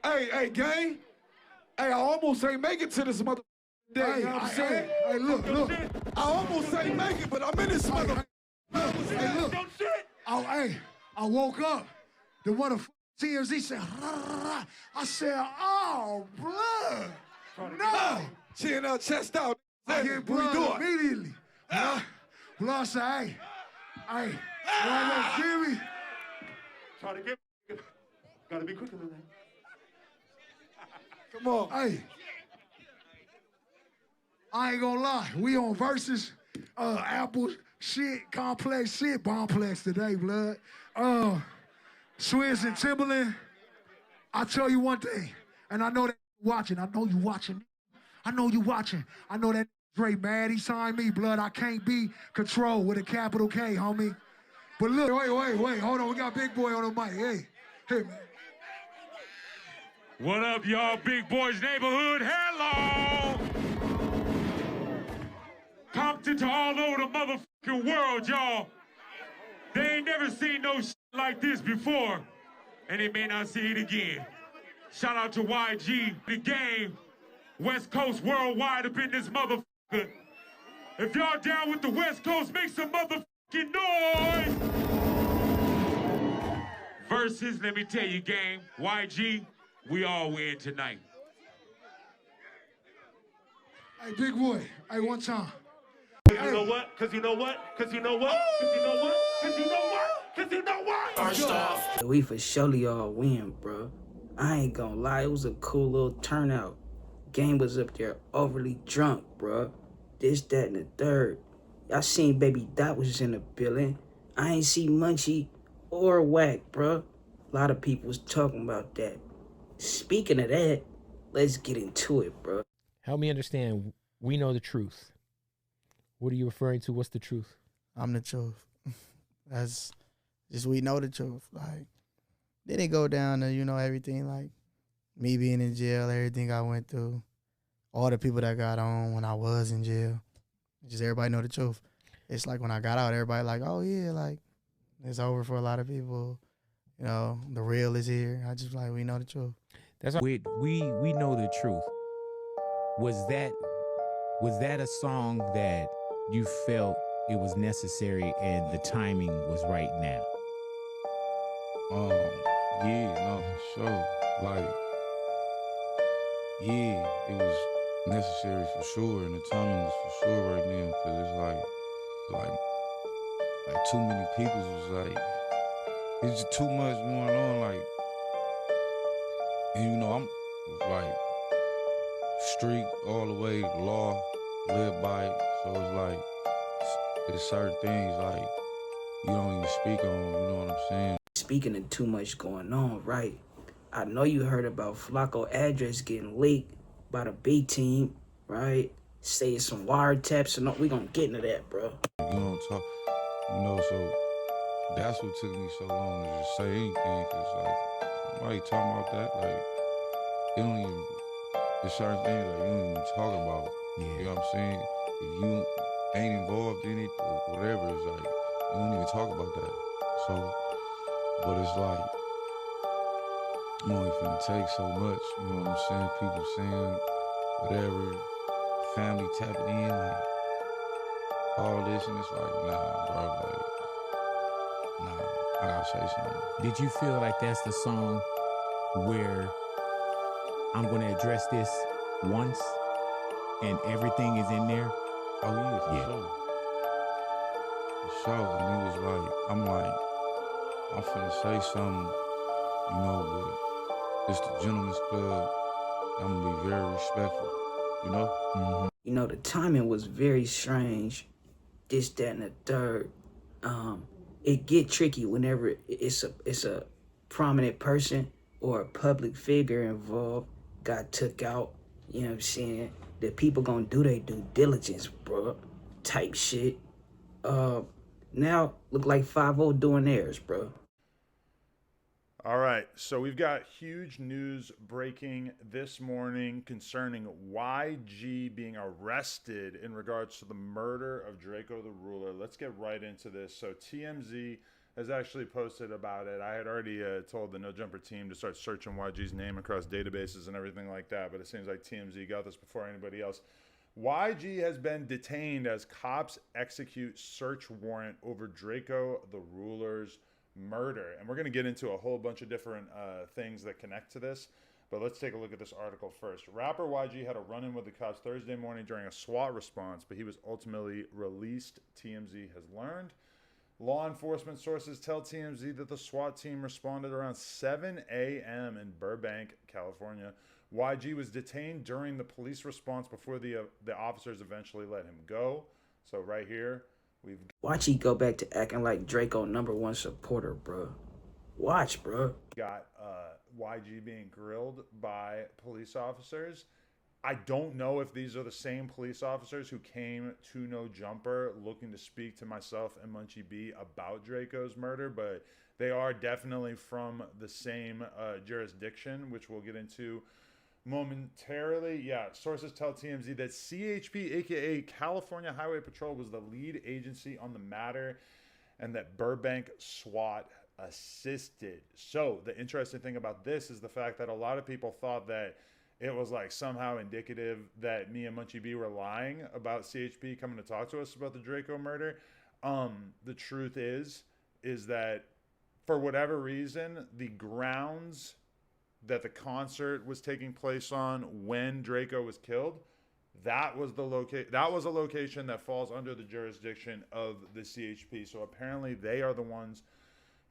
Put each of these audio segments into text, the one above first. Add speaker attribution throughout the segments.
Speaker 1: Hey, gang. Hey, I almost ain't make it to this mother day,
Speaker 2: Hey,
Speaker 1: you know what I'm saying?
Speaker 2: Hey, look.
Speaker 1: I almost ain't make it, but I'm in this mother.
Speaker 2: Hey, look. I woke up. The motherfucker TMZ said, I said, oh, blood. No.
Speaker 1: Chin up, chest out.
Speaker 2: I get blood immediately. Blood said, hey, you almost get me?
Speaker 3: Try to get, gotta be quicker than that.
Speaker 1: Come on.
Speaker 2: Hey, I ain't gonna lie. We on Verzuz, Apple shit, complex shit, bombplex today, blood. Swizz and Timberland, I tell you one thing, and I know that you're watching. I know you watching. I know you watching. I know that Dre mad. He signed me, blood. I can't be Control with a capital K, homie. But look, wait. Hold on. We got Big Boy on the mic. Hey, man.
Speaker 4: What up, y'all? Big Boys Neighborhood. Hello! Compton to all over the motherfucking world, y'all. They ain't never seen no shit like this before, and they may not see it again. Shout out to W.I.G, the game, West Coast worldwide up in this motherfucker. If y'all down with the West Coast, make some motherfucking noise! Versus, let me tell you, gang, W.I.G, we all win tonight.
Speaker 2: Hey, Big Boy. Hey, one time.
Speaker 3: Cause you know what? Cause you know what? Cause you know what? Cause you know what? Cause you know what? Cause you know what?
Speaker 5: First off,
Speaker 6: We for surely all win, bro. I ain't gonna lie, it was a cool little turnout. Game was up there overly drunk, bro. This, that, and the third. I seen Baby Dot was in the building. I ain't see Munchie or Whack, bro. A lot of people was talking about that. Speaking of that, let's get into it, bro.
Speaker 7: Help me understand. We know the truth. What are you referring to? What's the truth?
Speaker 8: I'm the truth. That's just, we know the truth. Like, they didn't go down to, everything, like me being in jail, everything I went through, all the people that got on when I was in jail. Just everybody know the truth. It's like when I got out, everybody like, oh yeah, like it's over for a lot of people. The real is here. I just like, we know the truth.
Speaker 7: That's
Speaker 9: we know the truth. Was that a song that you felt it was necessary and the timing was right now?
Speaker 10: Yeah, no, for sure. Like, yeah, it was necessary for sure, and the timing was for sure right now, because it's like too many people was like, it's just too much going on, like, and I'm like street all the way, law, live by it, so it's like, there's certain things like you don't even speak on, you know what I'm saying?
Speaker 6: Speaking of too much going on, right? I know you heard about Flacco address getting leaked by the B team, right? Say some wiretaps, and we gonna get into that, bro.
Speaker 10: You don't talk, so that's what took me so long to just say anything, because like, somebody talking about that, like, it don't even, there's certain things that you don't even talk about.
Speaker 9: Yeah.
Speaker 10: You know what I'm saying? If you ain't involved in it or whatever, it's like, you don't even talk about that. So, but it's like, I'm only finna take so much, you know what I'm saying? People saying whatever, family tapping in, like, all this, and it's like, nah, bro, like, nah, I gotta say something.
Speaker 9: Did you feel like that's the song where I'm gonna address this once and everything is in there?
Speaker 10: Oh yeah, for sure. For sure. And it was like, I'm finna say something, but it's the Gentleman's Club. I'm gonna be very respectful,
Speaker 6: Mm-hmm. The timing was very strange. This, that, and the third. It get tricky whenever it's a prominent person or a public figure involved got took out. You know what I'm saying? The people gonna do their due diligence, bro. Type shit. Now look like 5-0 doing theirs, bro.
Speaker 11: All right, so we've got huge news breaking this morning concerning W.I.G being arrested in regards to the murder of Drakeo the Ruler. Let's get right into this. So TMZ has actually posted about it. I had already told the No Jumper team to start searching YG's name across databases and everything like that, but it seems like TMZ got this before anybody else. YG has been detained as cops execute search warrant over Drakeo the Ruler's murder. And we're going to get into a whole bunch of different things that connect to this. But let's take a look at this article first. Rapper YG had a run-in with the cops Thursday morning during a SWAT response, but he was ultimately released, TMZ has learned. Law enforcement sources tell TMZ that the SWAT team responded around 7 a.m. in Burbank, California. YG was detained during the police response before the officers eventually let him go. So right here, we've...
Speaker 6: Watch he go back to acting like Drakeo #1 supporter, bro. Watch, bro.
Speaker 11: Got YG being grilled by police officers. I don't know if these are the same police officers who came to No Jumper looking to speak to myself and Munchie B about Drakeo's murder, but they are definitely from the same jurisdiction, which we'll get into momentarily. Yeah, sources tell TMZ that CHP, aka California Highway Patrol, was the lead agency on the matter and that Burbank SWAT assisted. So the interesting thing about this is the fact that a lot of people thought that it was like somehow indicative that me and Munchie B were lying about CHP coming to talk to us about the Drakeo murder. The truth is that for whatever reason, the grounds that the concert was taking place on when Drakeo was killed, that was a location that falls under the jurisdiction of the CHP. So apparently they are the ones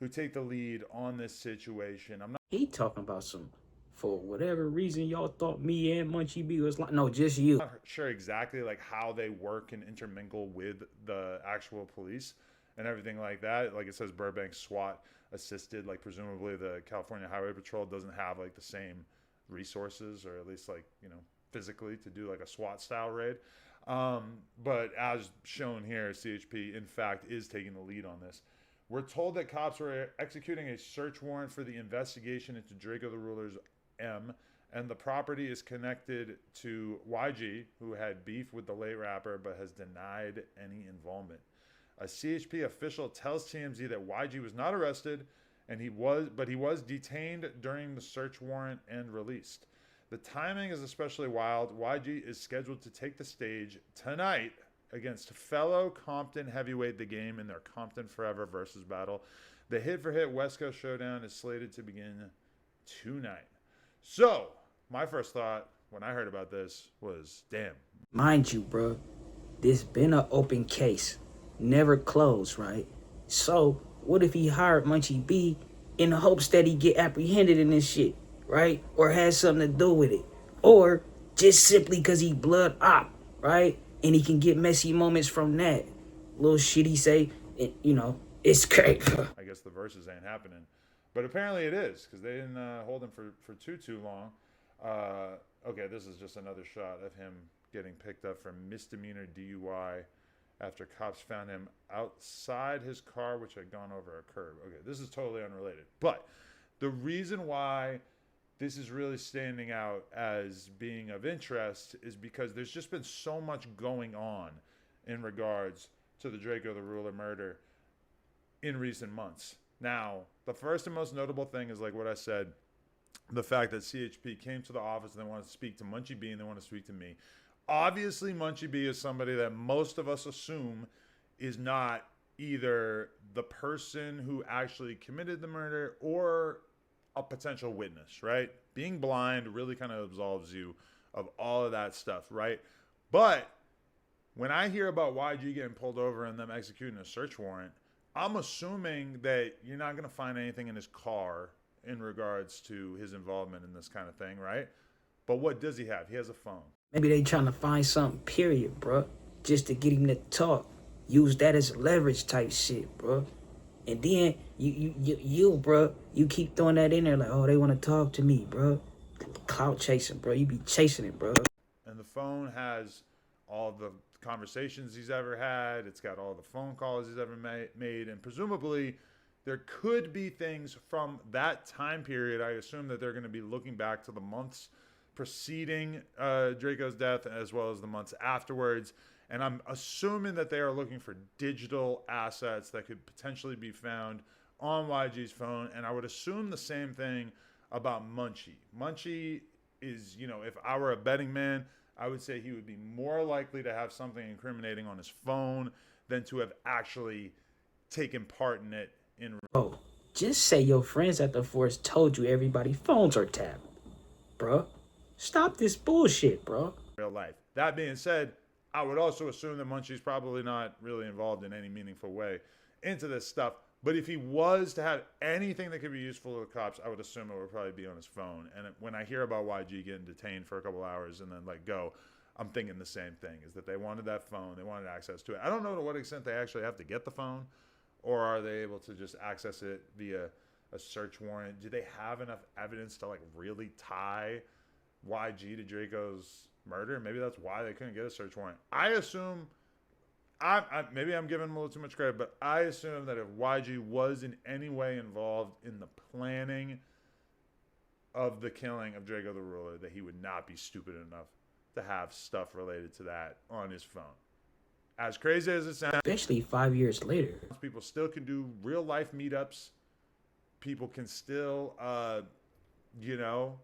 Speaker 11: who take the lead on this situation.
Speaker 6: He talking about some, for whatever reason y'all thought me and Munchie B was like, no, just you.
Speaker 11: I'm not sure exactly like how they work and intermingle with the actual police and everything like that. Like it says Burbank SWAT assisted, like presumably the California Highway Patrol doesn't have like the same resources, or at least like, you know, physically to do like a SWAT style raid. But as shown here, CHP in fact is taking the lead on this. We're told that cops were executing a search warrant for the investigation into Drakeo the Ruler's M, and the property is connected to YG, who had beef with the late rapper but has denied any involvement. A CHP official tells TMZ that YG was not arrested, and he was detained during the search warrant and released. The timing is especially wild. YG is scheduled to take the stage tonight against fellow Compton heavyweight The Game in their Compton Forever versus battle. The hit-for-hit West Coast Showdown is slated to begin tonight. So, my first thought when I heard about this was, damn.
Speaker 6: Mind you, bro, this been an open case. Never closed, right? So, what if he hired Munchie B in the hopes that he get apprehended in this shit, right? Or has something to do with it. Or just simply because he blood op, right? And he can get messy moments from that. Little shit he say, you know, it's great.
Speaker 11: I guess the verses ain't happening. But apparently it is, because they didn't hold him for too long. Okay, this is just another shot of him getting picked up for misdemeanor DUI after cops found him outside his car, which had gone over a curb. Okay, this is totally unrelated. But the reason why this is really standing out as being of interest is because there's just been so much going on in regards to the Drakeo the Ruler murder in recent months. Now, the first and most notable thing is, like what I said, the fact that CHP came to the office and they want to speak to Munchie B and they want to speak to me. Obviously, Munchie B is somebody that most of us assume is not either the person who actually committed the murder or a potential witness, right? Being blind really kind of absolves you of all of that stuff, right? But when I hear about YG getting pulled over and them executing a search warrant, I'm assuming that you're not going to find anything in his car in regards to his involvement in this kind of thing, right? But what does he have? He has a phone.
Speaker 6: Maybe they trying to find something, period, bro. Just to get him to talk. Use that as leverage type shit, bro. And then you, bro, you keep throwing that in there like, oh, they want to talk to me, bro. Clout chasing, bro. You be chasing it, bro.
Speaker 11: And the phone has all the conversations he's ever had. It's got all the phone calls he's ever made. And presumably there could be things from that time period. I assume that they're going to be looking back to the months preceding Drakeo's death as well as the months afterwards. And I'm assuming that they are looking for digital assets that could potentially be found on YG's phone. And I would assume the same thing about Munchie. Munchie is, you know, if I were a betting man, I would say he would be more likely to have something incriminating on his phone than to have actually taken part in it in.
Speaker 6: Oh, just say your friends at the force told you everybody's phones are tapped, bruh. Stop this bullshit, bro.
Speaker 11: Real life. That being said, I would also assume that Munchie's probably not really involved in any meaningful way into this stuff. But if he was to have anything that could be useful to the cops, I would assume it would probably be on his phone. And when I hear about YG getting detained for a couple hours and then let go, I'm thinking the same thing, is that they wanted that phone, they wanted access to it. I don't know to what extent they actually have to get the phone, or are they able to just access it via a search warrant? Do they have enough evidence to like really tie YG to Draco's murder? Maybe that's why they couldn't get a search warrant. I assume, maybe I'm giving him a little too much credit, but I assume that if YG was in any way involved in the planning of the killing of Drakeo the Ruler, that he would not be stupid enough to have stuff related to that on his phone. As crazy as it sounds,
Speaker 6: especially 5 years later,
Speaker 11: people still can do real life meetups. People can still, you know,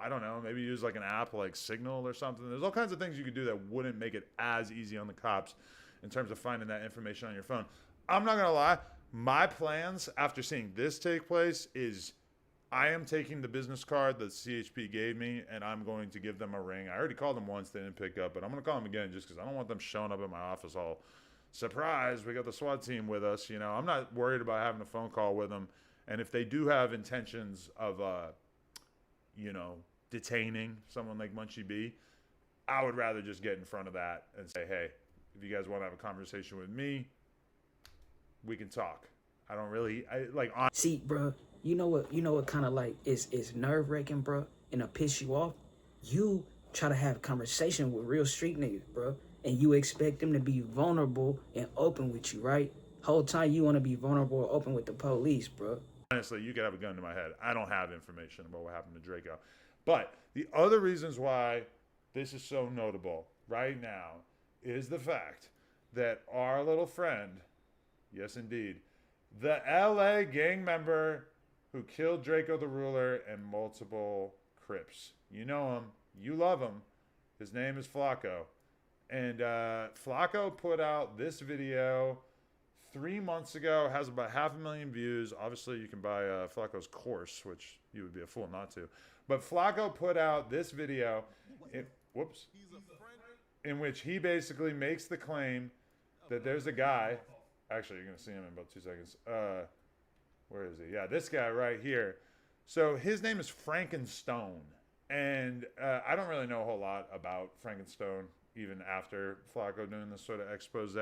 Speaker 11: I don't know, maybe use like an app like Signal or something. There's all kinds of things you could do that wouldn't make it as easy on the cops in terms of finding that information on your phone. I'm not going to lie. My plans after seeing this take place is I am taking the business card that CHP gave me and I'm going to give them a ring. I already called them once. They didn't pick up, but I'm going to call them again just because I don't want them showing up at my office all surprised. We got the SWAT team with us. You know, I'm not worried about having a phone call with them. And if they do have intentions of, you know, detaining someone like Munchie B, I would rather just get in front of that and say, hey, if you guys want to have a conversation with me, we can talk. I don't really,
Speaker 6: see, bro, you know what kind of like is nerve-wracking, bro, and it'll piss you off? You try to have a conversation with real street niggas, bro, and you expect them to be vulnerable and open with you, right? Whole time you want to be vulnerable and open with the police, bro.
Speaker 11: Honestly, you could have a gun to my head. I don't have information about what happened to Drakeo. But the other reasons why this is so notable right now is the fact that our little friend, yes indeed, the LA gang member who killed Drakeo the Ruler and multiple Crips. You know him. You love him. His name is Flacco. And Flacco put out this video 3 months ago, has about 500,000 views. Obviously, you can buy Flacco's course, which you would be a fool not to. But Flacco put out this video, in which he basically makes the claim that there's a guy. Actually, you're going to see him in about 2 seconds. Where is he? Yeah, this guy right here. So his name is Frankenstone. And I don't really know a whole lot about Frankenstone, even after Flacco doing this sort of expose.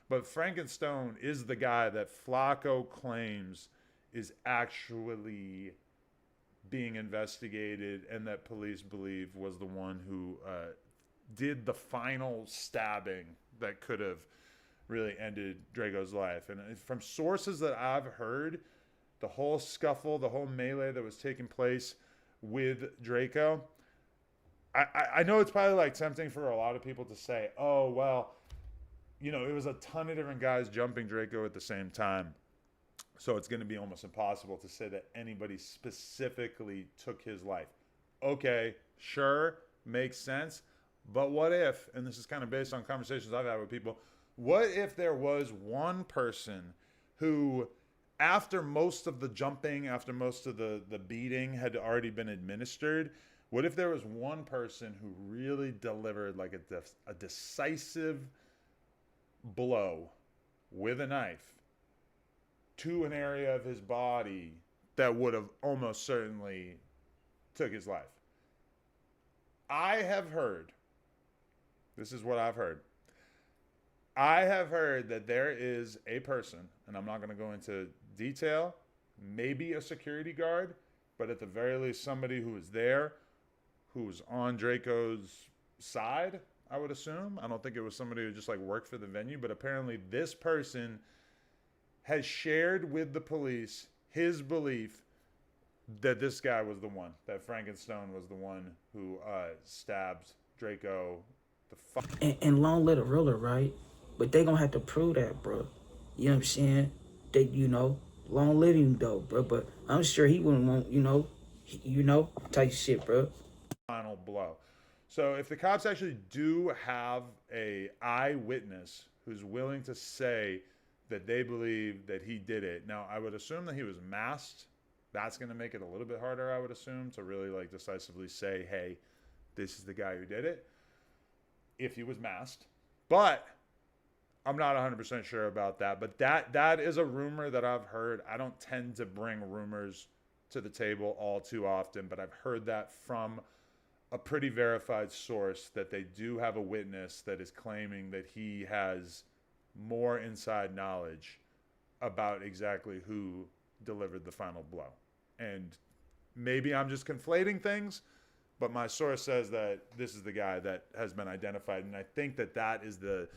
Speaker 11: But Frankenstone is the guy that Flacco claims is actually being investigated and that police believe was the one who did the final stabbing that could have really ended Draco's life. And from sources that I've heard, the whole scuffle, the whole melee that was taking place with Drakeo, I know it's probably like tempting for a lot of people to say, oh, well, you know, it was a ton of different guys jumping Drakeo at the same time. So it's going to be almost impossible to say that anybody specifically took his life. Okay, sure, makes sense. But what if, and this is kind of based on conversations I've had with people, what if there was one person who, after most of the jumping, after most of the beating had already been administered, what if there was one person who really delivered like a decisive blow with a knife to an area of his body that would have almost certainly took his life? I have heard, this is what I've heard. I have heard that there is a person, and I'm not going to go into detail, maybe a security guard, but at the very least somebody who was there, who was on Draco's side, I would assume. I don't think it was somebody who just like worked for the venue, but apparently this person has shared with the police his belief that this guy was the one, that Frankenstone was the one who stabbed Drakeo The fuck.
Speaker 6: And long live the ruler, right? But they gonna have to prove that, bro. You know what I'm saying? They, long live him though, bro. But I'm sure he wouldn't want, type shit, bro.
Speaker 11: Final blow. So if the cops actually do have a eyewitness who's willing to say that they believe that he did it, now I would assume that he was masked. That's going to make it a little bit harder, I would assume, to really like decisively say, hey, this is the guy who did it, if he was masked. But I'm not 100% sure about that. But that is a rumor that I've heard. I don't tend to bring rumors to the table all too often, but I've heard that from a pretty verified source that they do have a witness that is claiming that he has more inside knowledge about exactly who delivered the final blow. And maybe I'm just conflating things, but my source says that this is the guy that has been identified. And I think that is the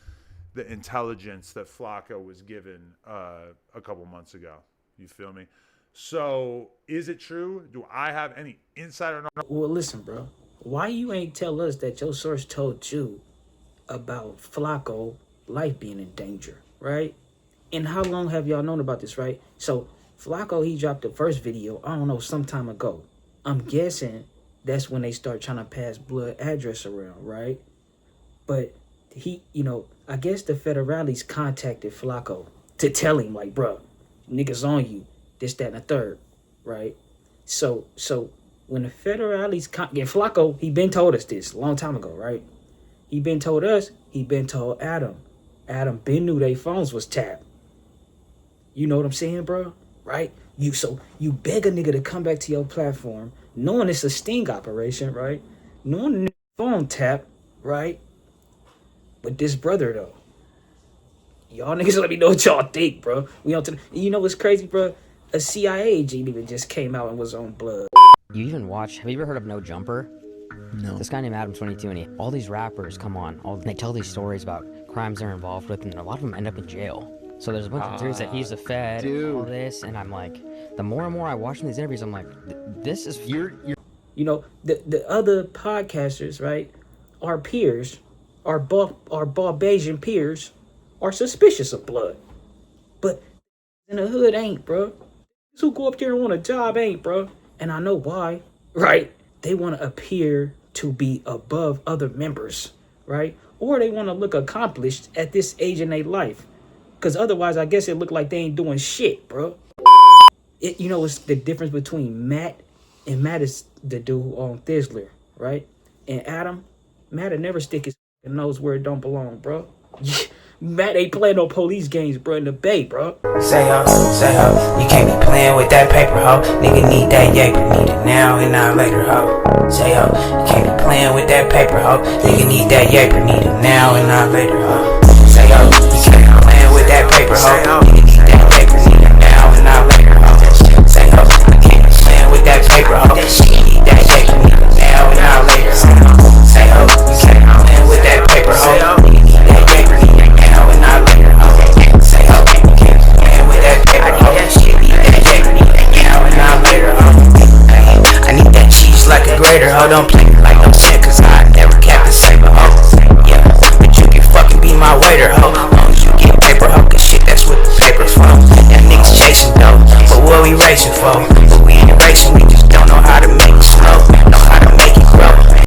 Speaker 11: intelligence that Flacco was given a couple months ago. You feel me? So is it true? Do I have any insider knowledge?
Speaker 6: Well, listen, bro. Why you ain't tell us that your source told you about Flacco life being in danger, right? And how long have y'all known about this, right? So Flacco, he dropped the first video, I don't know, some time ago. I'm guessing that's when they start trying to pass blood address around, right? But he, I guess the federales contacted Flacco to tell him, like, bro, niggas on you, this, that, and the third, right? So when the federales, Flacco, he been told us this a long time ago, right? He been told us, he been told Adam. Adam been knew they phones was tapped. You know what I'm saying, bro? Right? You beg a nigga to come back to your platform, knowing it's a sting operation, right? Knowing the phone tap, right? But this brother though, y'all niggas let me know what y'all think, bro. You know what's crazy, bro? A CIA agent even just came out and was on blood.
Speaker 5: You even have you ever heard of No Jumper?
Speaker 8: No.
Speaker 5: This guy named Adam 22, and all these rappers come on, they tell these stories about crimes they're involved with, and a lot of them end up in jail. So there's a bunch of theories that he's a Fed, all this, and I'm like, the more and more I watch these interviews, I'm like, this is
Speaker 6: the other podcasters, right? Our peers, our Barbadian peers, are suspicious of blood, but in the hood ain't, bro. These who go up there and want a job ain't, bro. And I know why, right? They want to appear to be above other members, right? Or they want to look accomplished at this age in their life. Because otherwise, I guess it look like they ain't doing shit, bro. It's the difference between Matt, and Matt is the dude on Thizzler, right? And Adam, Matt'll never stick his nose where it don't belong, bro. Matt ain't playing no police games, bro, in the Bay, bro.
Speaker 12: Say ho, you can't be playing with that paper, ho. Nigga need that yaper, need it now and not later, ho. Say ho, you can't be playing with that paper, ho. Nigga need that yaper, need it now and not later, ho. Say ho, you can't be playing with that paper, ho.